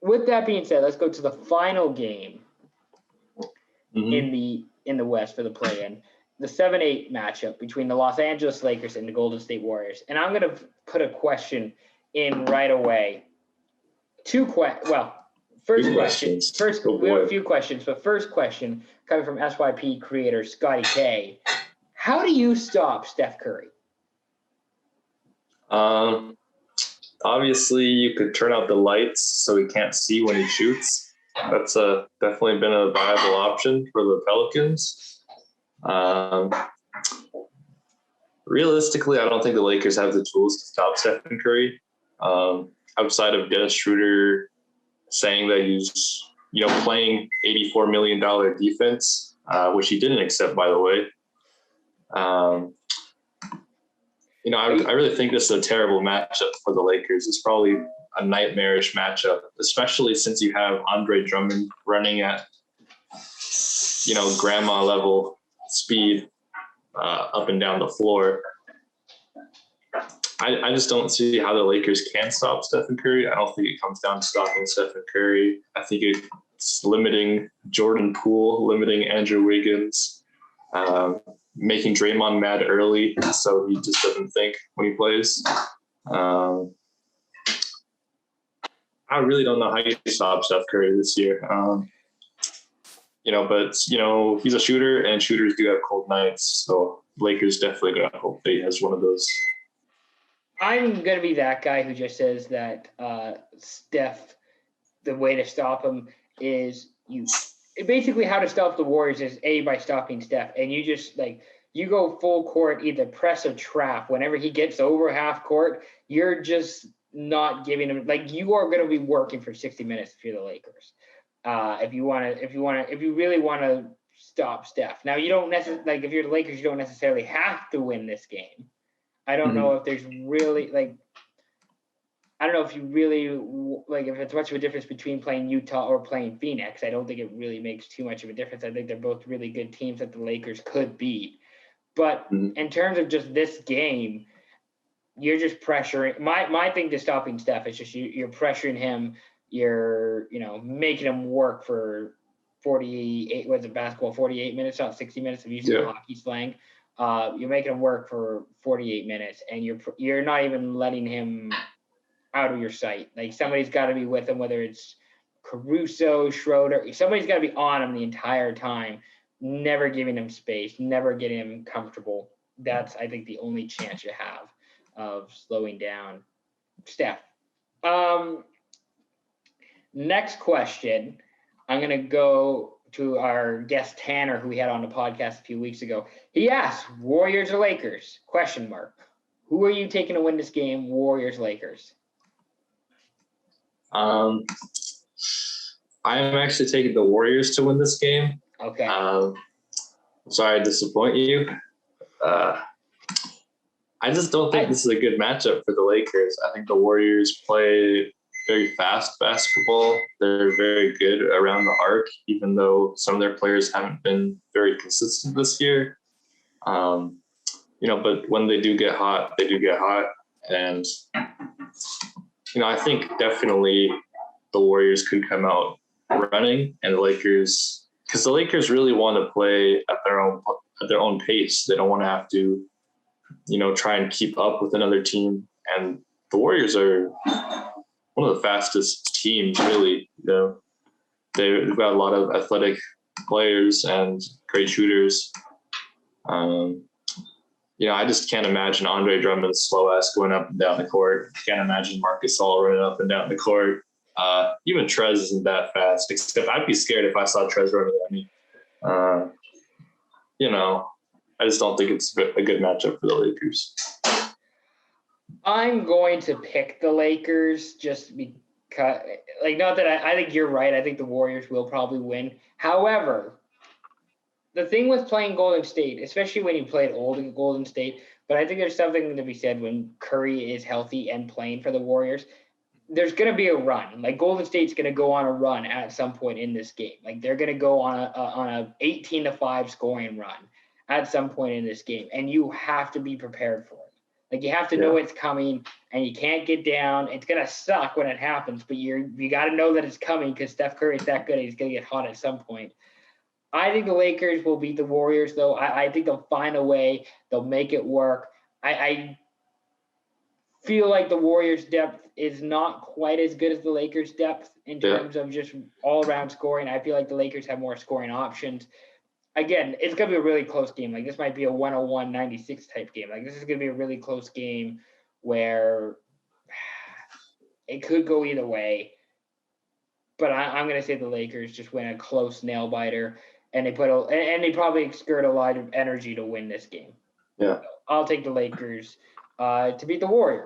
with that being said, let's go to the final game in the West for the play-in, the 7-8 matchup between the Los Angeles Lakers and the Golden State Warriors. And I'm going to put a question in right away. First question. We have a few questions, but first question coming from SYP creator Scotty K. How do you stop Steph Curry? Obviously, you could turn out the lights so he can't see when he shoots. That's definitely been a viable option for the Pelicans. Realistically, I don't think the Lakers have the tools to stop Stephen Curry. Outside of Dennis Schroeder saying that he's, playing $84 million defense, which he didn't accept, by the way. I really think this is a terrible matchup for the Lakers. It's probably a nightmarish matchup, especially since you have Andre Drummond running at, grandma level speed up and down the floor. I just don't see how the Lakers can stop Stephen Curry. I don't think it comes down to stopping Stephen Curry. I think it's limiting Jordan Poole, limiting Andrew Wiggins, making Draymond mad early so he just doesn't think when he plays. I really don't know how you stop Steph Curry this year. But he's a shooter, and shooters do have cold nights. So Lakers definitely going to hope that he has one of those. I'm going to be that guy who just says that Steph, the way to stop him is basically how to stop the Warriors is by stopping Steph. And you just you go full court, either press or trap. Whenever he gets over half court, you're just not giving him, you are going to be working for 60 minutes if you're the Lakers. If you really want to stop Steph. Now you don't necessarily, if you're the Lakers, you don't necessarily have to win this game. I don't know if there's really I don't know if you really if it's much of a difference between playing Utah or playing Phoenix. I don't think it really makes too much of a difference. I think they're both really good teams that the Lakers could beat. But in terms of just this game, you're just pressuring. My thing to stopping Steph is just you're pressuring him. You're making him work for 48. Was it basketball? 48 minutes, not 60 minutes. I'm using hockey slang. You're making him work for 48 minutes, and you're not even letting him out of your sight. Somebody's got to be with him, whether it's Caruso, Schroeder. Somebody's got to be on him the entire time, never giving him space, never getting him comfortable. That's, I think, the only chance you have of slowing down Steph. Next question, I'm going to go to our guest Tanner, who we had on the podcast a few weeks ago. He asked, Warriors or Lakers? ? Who are you taking to win this game, Warriors, Lakers? I'm actually taking the Warriors to win this game. Okay. I'm sorry to disappoint you. I just don't think this is a good matchup for the Lakers. I think the Warriors play very fast basketball. They're very good around the arc, even though some of their players haven't been very consistent this year. But when they do get hot, they do get hot. And, I think definitely the Warriors could come out running, and the Lakers, because the Lakers really want to play at their own pace. They don't want to have to, try and keep up with another team. And the Warriors are one of the fastest teams, really. They've got a lot of athletic players and great shooters. I just can't imagine Andre Drummond's slow ass going up and down the court. Can't imagine Marcus All running up and down the court. Even Trez isn't that fast, except I'd be scared if I saw Trez running at me. I just don't think it's a good matchup for the Lakers. I'm going to pick the Lakers just because, not that I think you're right. I think the Warriors will probably win. However, the thing with playing Golden State, especially when you played old Golden State, but I think there's something to be said when Curry is healthy and playing for the Warriors. There's going to be a run. Golden State's going to go on a run at some point in this game. They're going to go on a 18-5 scoring run at some point in this game, and you have to be prepared for it. Like you have to know it's coming, and you can't get down. It's gonna suck when it happens, but you got to know that it's coming because Steph Curry's that good. He's gonna get hot at some point. I think the Lakers will beat the Warriors, though. I think they'll find a way. They'll make it work. I feel like the Warriors' depth is not quite as good as the Lakers' depth in terms of just all-around scoring. I feel like the Lakers have more scoring options. Again, it's going to be a really close game. Like, this might be a 101-96 type game. Like, this is going to be a really close game where it could go either way. But I'm going to say the Lakers just win a close nail-biter, and they probably exert a lot of energy to win this game. Yeah. So I'll take the Lakers to beat the Warriors.